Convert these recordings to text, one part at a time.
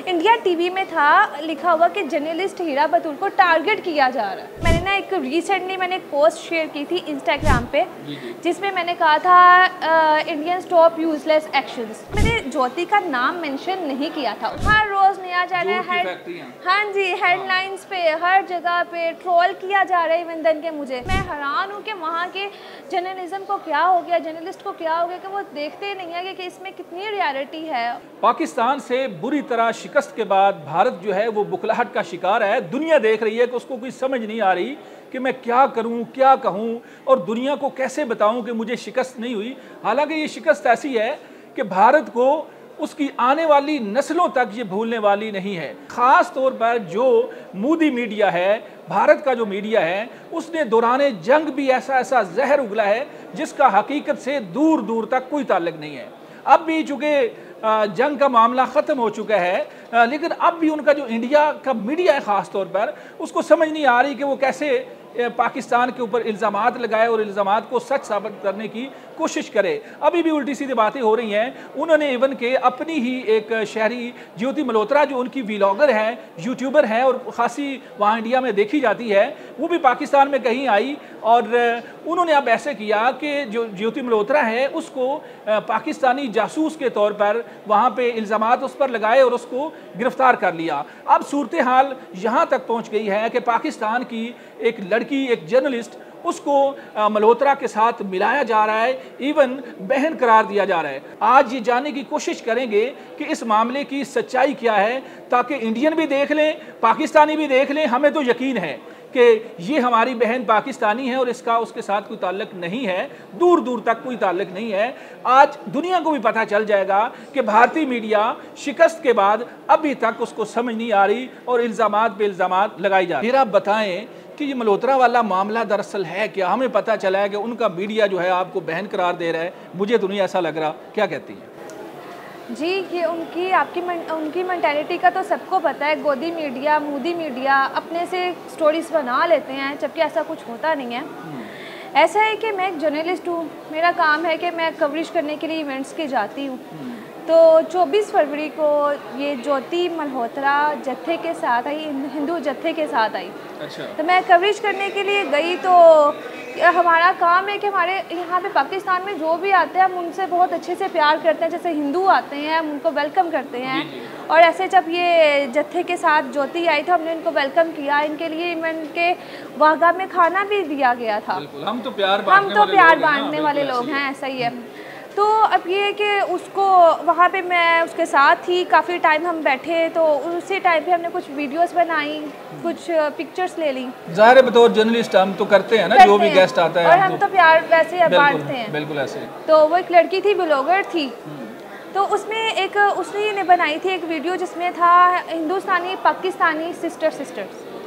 India TV में था लिखा हुआ कि जर्नलिस्ट हीरा बतूल को टारगेट किया जा रहा है। मैंने ना एक रिसेंटली मैंने एक पोस्ट शेयर की थी इंस्टाग्राम पे, जिसमें मैंने कहा था इंडियन स्टॉप यूजलेस एक्शंस। मैंने ज्योति का नाम मेंशन नहीं किया था। हर रोज नया जा रहा है, हाँ जी, हेडलाइंस पे हर जगह पे ट्रोल किया जा रहा है वंदन के। मुझे मैं हैरान हूँ कि वहाँ के जर्नलिज्म को क्या हो गया, जर्नलिस्ट को क्या हो गया कि वो देखते नहीं है कि इसमें कितनी रियलिटी है। पाकिस्तान से बुरी तरह शिकस्त के बाद भारत जो है वो बुखलाहट का शिकार है। दुनिया देख रही है कि उसको कोई समझ नहीं आ रही कि मैं क्या करूं, क्या कहूं और दुनिया को कैसे बताऊं कि मुझे शिकस्त नहीं हुई। हालांकि ये शिकस्त ऐसी है कि भारत को उसकी आने वाली नस्लों तक ये भूलने वाली नहीं है। ख़ास तौर पर जो मोदी मीडिया है, भारत का जो मीडिया है, उसने दौराने जंग भी ऐसा ऐसा जहर उगला है जिसका हकीकत से दूर दूर तक कोई ताल्लुक नहीं है। अब भी चूँकि जंग का मामला ख़त्म हो चुका है, लेकिन अब भी उनका जो इंडिया का मीडिया है ख़ास तौर पर, उसको समझ नहीं आ रही कि वो कैसे पाकिस्तान के ऊपर इल्ज़ामात लगाए और इल्ज़ामात को सच साबित करने की कोशिश करे। अभी भी उल्टी सीधी बातें हो रही हैं। उन्होंने इवन के अपनी ही एक शहरी ज्योति मल्होत्रा जो उनकी व्लॉगर हैं, यूट्यूबर हैं और खासी वहाँ इंडिया में देखी जाती है, वो भी पाकिस्तान में कहीं आई और उन्होंने अब ऐसे किया कि जो ज्योति मल्होत्रा है उसको पाकिस्तानी जासूस के तौर पर वहाँ पे इल्ज़ामात उस पर लगाए और उसको गिरफ्तार कर लिया। अब सूरत हाल यहाँ तक पहुँच गई है कि पाकिस्तान की एक लड़की, एक जर्नलिस्ट, उसको मल्होत्रा के साथ मिलाया जा रहा है, इवन बहन करार दिया जा रहा है। आज ये जानने की कोशिश करेंगे कि इस मामले की सच्चाई क्या है, ताकि इंडियन भी देख लें, पाकिस्तानी भी देख लें। हमें तो यकीन है कि ये हमारी बहन पाकिस्तानी है और इसका उसके साथ कोई ताल्लुक नहीं है, दूर दूर तक कोई ताल्लुक नहीं है। आज दुनिया को भी पता चल जाएगा कि भारतीय मीडिया शिकस्त के बाद अभी तक उसको समझ नहीं आ रही और इल्ज़ामात पे इल्ज़ामात लगाई जा रही है। फिर आप बताएं कि ये मल्होत्रा वाला मामला दरअसल है क्या? हमें पता चला है कि उनका मीडिया जो है आपको बहन करार दे रहा है। मुझे तो नहीं ऐसा लग रहा, क्या कहती हैं जी? ये उनकी मेंटालिटी का तो सबको पता है। गोदी मीडिया, मोदी मीडिया अपने से स्टोरीज बना लेते हैं, जबकि ऐसा कुछ होता नहीं है। ऐसा है कि मैं एक जर्नलिस्ट हूँ, मेरा काम है कि मैं कवरेज करने के लिए इवेंट्स की जाती हूँ। तो 24 फरवरी को ये ज्योति मल्होत्रा जत्थे के साथ आई, हिंदू जत्थे के साथ आई। अच्छा। तो मैं कवरेज करने के लिए गई। तो हमारा काम है कि हमारे यहाँ पे पाकिस्तान में जो भी आते हैं हम उनसे बहुत अच्छे से प्यार करते हैं। जैसे हिंदू आते हैं हम उनको वेलकम करते हैं, और ऐसे जब ये जत्थे के साथ ज्योति आई तो हमने इनको वेलकम किया। इनके लिए इवेंट के वागा में खाना भी दिया गया था। हम तो प्यार बांटने वाले लोग हैं, ऐसा ही है। तो अब ये है कि उसको वहाँ पे मैं उसके साथ थी, काफ़ी टाइम हम बैठे। तो उसी टाइम पे हमने कुछ वीडियोस बनाई, कुछ पिक्चर्स ले ली। ज़ाहिर है बतौर जर्नलिस्ट हम तो करते हैं ना, जो भी गेस्ट आता है और हम तो प्यार वैसे बांटते हैं। बिल्कुल ऐसे। तो वो एक लड़की थी, ब्लॉगर थी। तो उसमें उसने बनाई थी एक वीडियो जिसमें था हिंदुस्तानी पाकिस्तानी सिस्टर्स।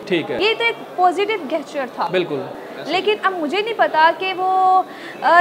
ठीक है, ये तो एक पॉजिटिव गेस्चर था। बिल्कुल। लेकिन अब मुझे नहीं पता कि वो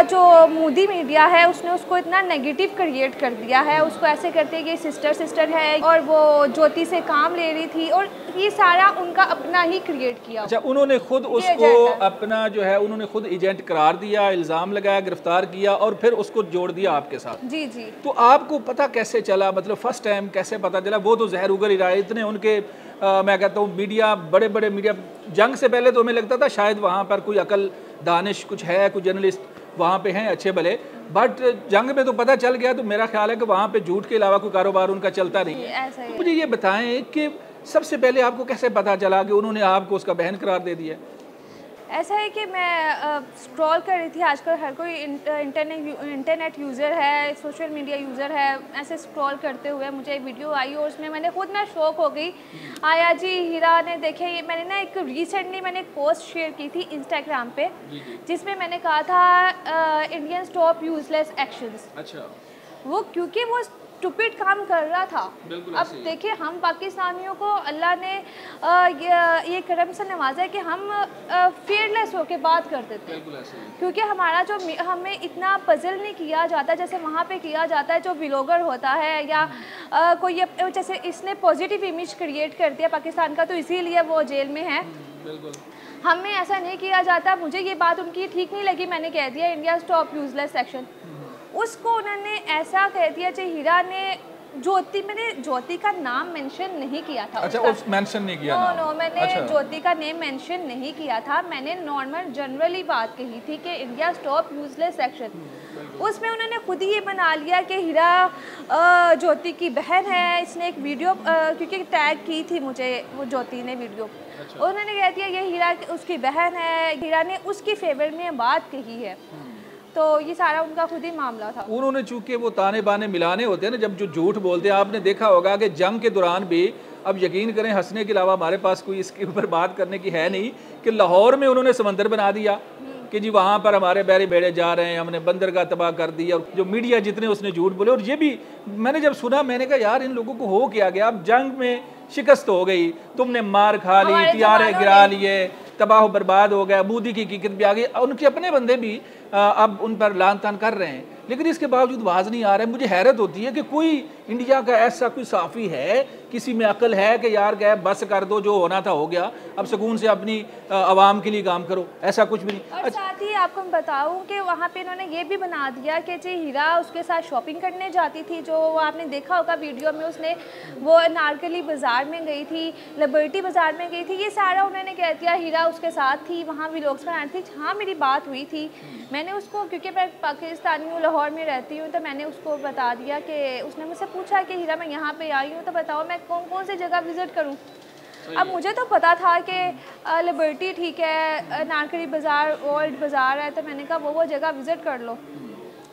जो मोदी मीडिया है उसने उसको इतना नेगेटिव क्रिएट कर दिया है। उसको ऐसे करते कि सिस्टर है और वो ज्योति से काम ले रही थी, और ये सारा उनका अपना ही क्रिएट किया। अच्छा, उन्होंने खुद उसको अपना जो है उन्होंने खुद एजेंट करार दिया, इल्ज़ाम लगाया, गिरफ्तार किया और फिर उसको जोड़ दिया आपके साथ। जी जी। तो आपको पता कैसे चला, मतलब फर्स्ट टाइम कैसे पता चला? वो तो जहर उगर ही रहा है, इतने उनके मैं कहता हूँ मीडिया, बड़े बड़े मीडिया। जंग से पहले तो हमें लगता था शायद वहाँ पर कोई अकल दानिश कुछ है, कुछ जर्नलिस्ट वहाँ पे हैं अच्छे भले, बट जंग में तो पता चल गया। तो मेरा ख्याल है कि वहाँ पे झूठ के अलावा कोई कारोबार उनका चलता नहीं है। तो मुझे ये बताएं कि सबसे पहले आपको कैसे पता चला कि उन्होंने आपको उसका बहन करार दे दिया? ऐसा है कि मैं स्क्रॉल कर रही थी। आजकल हर कोई इंटरनेट यूज़र है, सोशल मीडिया यूज़र है। ऐसे स्क्रॉल करते हुए मुझे एक वीडियो आई और उसमें मैंने खुद ना शॉक हो गई। आया जी हीरा ने देखे, मैंने ना एक रिसेंटली मैंने एक पोस्ट शेयर की थी इंस्टाग्राम पे, जिसमें मैंने कहा था इंडियन स्टॉप यूजलेस एक्शंस। अच्छा। वो क्योंकि वो स्टूपिड काम कर रहा था। अब देखिए, हम पाकिस्तानियों को अल्लाह ने ये करम से नवाजा है कि हम फेयरलेस होकर बात करते थे, क्योंकि हमारा जो हमें इतना पजल नहीं किया जाता जैसे वहाँ पे किया जाता है। जो व्लॉगर होता है या कोई जैसे इसने पॉजिटिव इमेज क्रिएट कर दिया पाकिस्तान का, तो इसीलिए वो जेल में है। हमें ऐसा नहीं किया जाता। मुझे ये बात उनकी ठीक नहीं लगी, मैंने कह दिया इंडिया स्टॉप यूजलेस एक्शन। उसको उन्होंने ऐसा कह दिया कि हीरा ने ज्योति, मैंने ज्योति का नाम मेंशन नहीं किया था। अच्छा, उस मेंशन नहीं किया? नो, मैंने ज्योति का नेम मेंशन नहीं किया था। मैंने नॉर्मल जनरली बात कही थी कि इंडिया टॉप यूजलेस सेक्शन। उसमें उन्होंने खुद ही ये बना लिया कि हीरा ज्योति की बहन है। इसने एक वीडियो क्योंकि टैग की थी मुझे वो ज्योति ने वीडियो, उन्होंने कह दिया ये हीरा उसकी बहन है, हीरा ने उसकी फेवर में बात कही है। तो ये सारा उनका खुद ही मामला था। उन्होंने चूंकि वो ताने बाने मिलाने होते हैं ना, जब जो झूठ बोलते हैं, आपने देखा होगा कि जंग के दौरान भी, अब यकीन करें हंसने के अलावा हमारे पास कोई इसके ऊपर बात करने की है नहीं, कि लाहौर में उन्होंने समंदर बना दिया कि जी वहाँ पर हमारे बैरे बेड़े जा रहे हैं, हमने बंदरगाह तबाह कर दी, और जो मीडिया जितने उसने झूठ बोले। और ये भी मैंने जब सुना, मैंने कहा यार इन लोगों को हो क्या गया, अब जंग में शिकस्त हो गई, तुमने मार खा ली, तियारे गिरा लिए, तबाह बर्बाद हो गया, मोदी की हकीकत भी आ गई, उनके अपने बंदे भी अब उन पर लान तान कर रहे हैं, लेकिन इसके बावजूद आवाज़ नहीं आ रहा है। मुझे हैरत होती है कि कोई इंडिया का ऐसा कोई साफ़ी है, किसी में अकल है कि यार क्या बस कर दो, जो होना था हो गया, अब सुकून से अपनी आवाम के लिए काम करो, ऐसा कुछ भी नहीं। और साथ ही आपको मैं बताऊं कि वहाँ पे इन्होंने ये भी बना दिया कि जी हीरा उसके साथ शॉपिंग करने जाती थी, जो आपने देखा होगा वीडियो में, उसने वो नारकली बाज़ार में गई थी, लिबर्टी बाज़ार में गई थी, ये सारा उन्होंने कह दिया हीरा उसके साथ थी, वहाँ व्लॉग्स बनाई थी। हाँ, मेरी बात हुई थी, मैंने उसको, क्योंकि मैं पाकिस्तानी हूँ, लाहौर में रहती हूँ, तो मैंने उसको बता दिया कि उसने मुझसे पूछा कि हीरा मैं यहाँ पे आई हूँ, तो बताओ मैं कौन कौन सी जगह विज़िट करूँ। अब मुझे तो पता था कि लिबर्टी ठीक है, नारकली बाज़ार ओल्ड बाज़ार है, तो मैंने कहा वो जगह विज़िट कर लो।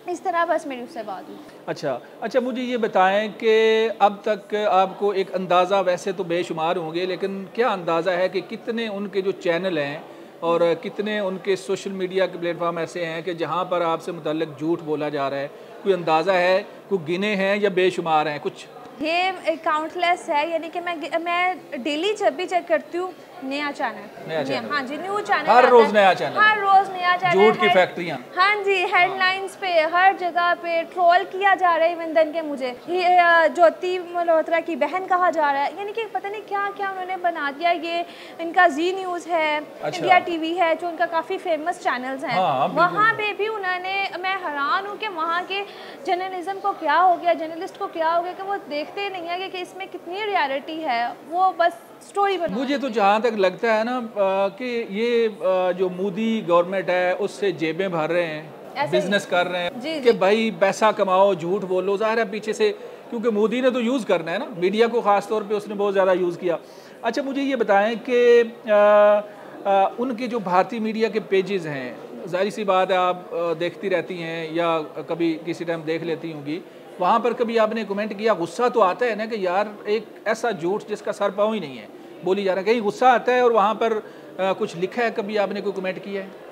इस तरह बस मेरी उससे बात हुई। अच्छा, मुझे ये बताएं कि अब तक आपको एक अंदाज़ा, वैसे तो बेशुमार होंगे, लेकिन क्या अंदाज़ा है कि कितने उनके जो चैनल हैं और कितने उनके सोशल मीडिया के प्लेटफॉर्म ऐसे हैं कि जहाँ पर आपसे मुतल्लिक झूठ बोला जा रहा है? कोई अंदाज़ा है, कोई गिने हैं या बेशुमार हैं कुछ? ये काउंटलेस है, यानी कि मैं डेली जब भी चेक करती हूँ नया चैनल, हाँ जी, न्यू चैनल, हर रोज नया चैनल, हर रोज नया चैनल, झूठ की फैक्ट्रियाँ। हाँ जी, हेडलाइंस पे हर जगह पे ट्रोल किया जा रहा है इवन के मुझे ज्योति मल्होत्रा की बहन कहा जा रहा है, यानी कि पता नहीं क्या क्या उन्होंने बना दिया। ये इनका जी न्यूज़ है, इंडिया टीवी है, जो उनका काफ़ी फेमस चैनल्स हैं, वहाँ पे भी उन्होंने, मैं हैरान हूँ कि वहाँ के जर्नलिज्म को क्या हो गया, जर्नलिस्ट को क्या हो गया कि वो देखते नहीं है कि इसमें कितनी रियलिटी है, वो बस स्टोरी बना। मुझे तो जहाँ तक लगता है ना कि ये जो मोदी गवर्नमेंट है उससे जेबें भर रहे हैं, बिजनेस कर रहे हैं कि भाई पैसा कमाओ, झूठ बोलो। ज़ाहिर है पीछे से, क्योंकि मोदी ने तो यूज़ करना है ना, मीडिया को ख़ास तौर पे उसने बहुत ज़्यादा यूज़ किया। अच्छा, मुझे ये बताएं कि उनके जो भारतीय मीडिया के पेजेस हैं, ज़ाहिर सी बात है आप देखती रहती हैं या कभी किसी टाइम देख लेती होंगी, वहाँ पर कभी आपने कमेंट किया? गुस्सा तो आता है ना कि यार एक ऐसा झूठ जिसका सर पाँव ही नहीं है बोली जा रहा है, कहीं गुस्सा आता है और वहाँ पर कुछ लिखा है, कभी आपने कोई कमेंट किया है?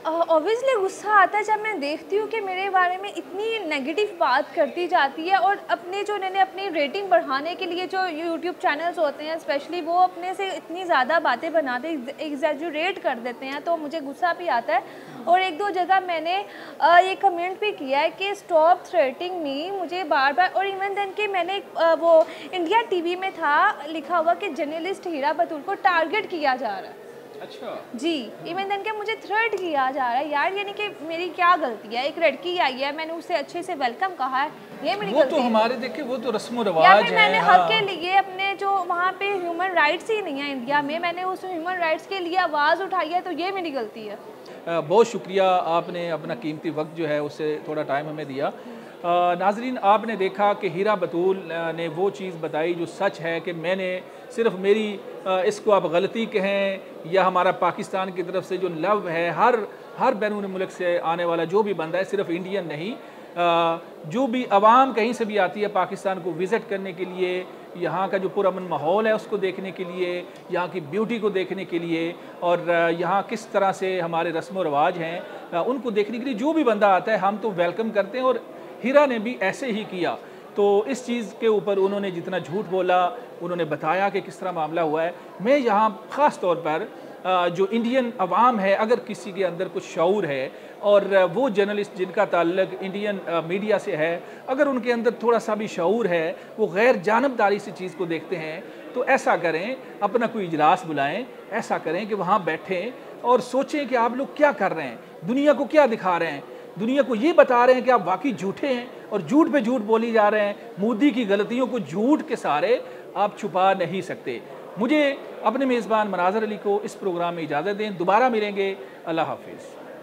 ऑब्वियसली गुस्सा आता है जब मैं देखती हूँ कि मेरे बारे में इतनी नेगेटिव बात करती जाती है, और अपने जो उन्होंने अपनी रेटिंग बढ़ाने के लिए जो यूट्यूब चैनल्स होते हैं स्पेशली, वो अपने से इतनी ज़्यादा बातें बनाते, एग्जैजुरेट कर देते हैं, तो मुझे गुस्सा भी आता है। और एक दो जगह मैंने ये कमेंट भी किया है कि स्टॉप थ्रेटिंग मी, मुझे बार बार, और इवन देन कि मैंने वो इंडिया टीवी में था लिखा हुआ कि जर्नलिस्ट हीरा बतूल को टारगेट किया जा रहा है। अच्छा जी, इवन देन के मुझे थ्रेट किया जा रहा है यार, यानी कि मेरी क्या गलती है? एक लड़की आई है, मैंने उसे अच्छे से वेलकम कहा है, ये मेरी गलती तो हमारे देखिए वो तो रस्म व या रिवाज फिर है। मैंने हक के लिए अपने जो वहाँ पे ह्यूमन राइट्स ही नहीं है इंडिया में, मैंने उस ह्यूमन राइट्स के लिए आवाज़ उठाई है, तो ये मेरी गलती है। बहुत शुक्रिया, आपने अपना कीमती वक्त जो है उससे थोड़ा टाइम हमें दिया। नाजरीन, आपने देखा कि हीरा बतूल ने वो चीज़ बताई जो सच है कि मैंने सिर्फ मेरी इसको आप गलती कहें या हमारा पाकिस्तान की तरफ से जो लव है, हर बैरून मुल्क से आने वाला जो भी बंदा है, सिर्फ इंडियन नहीं, जो भी आवाम कहीं से भी आती है पाकिस्तान को विज़िट करने के लिए, यहाँ का जो पुरअमन माहौल है उसको देखने के लिए, यहाँ की ब्यूटी को देखने के लिए, और यहाँ किस तरह से हमारे रस्म व रवाज हैं उनको देखने के लिए जो भी बंदा आता है हम तो वेलकम करते हैं। और हीरा ने भी ऐसे ही किया। तो इस चीज़ के ऊपर उन्होंने जितना झूठ बोला, उन्होंने बताया कि किस तरह मामला हुआ है। मैं यहाँ ख़ास तौर पर जो इंडियन अवाम है, अगर किसी के अंदर कुछ शऊर है और वो जर्नलिस्ट जिनका ताल्लुक इंडियन मीडिया से है, अगर उनके अंदर थोड़ा सा भी शऊर है, वो गैर जानबदारी से चीज़ को देखते हैं, तो ऐसा करें, अपना कोई इजलास बुलाएं, ऐसा करें कि वहाँ बैठें और सोचें कि आप लोग क्या कर रहे हैं, दुनिया को क्या दिखा रहे हैं। दुनिया को ये बता रहे हैं कि आप वाकई झूठे हैं और झूठ पे झूठ बोली जा रहे हैं। मोदी की गलतियों को झूठ के सहारे आप छुपा नहीं सकते। मुझे अपने मेज़बान मनाज़र अली को इस प्रोग्राम में इजाज़त दें। दोबारा मिलेंगे। अल्लाह हाफिज़।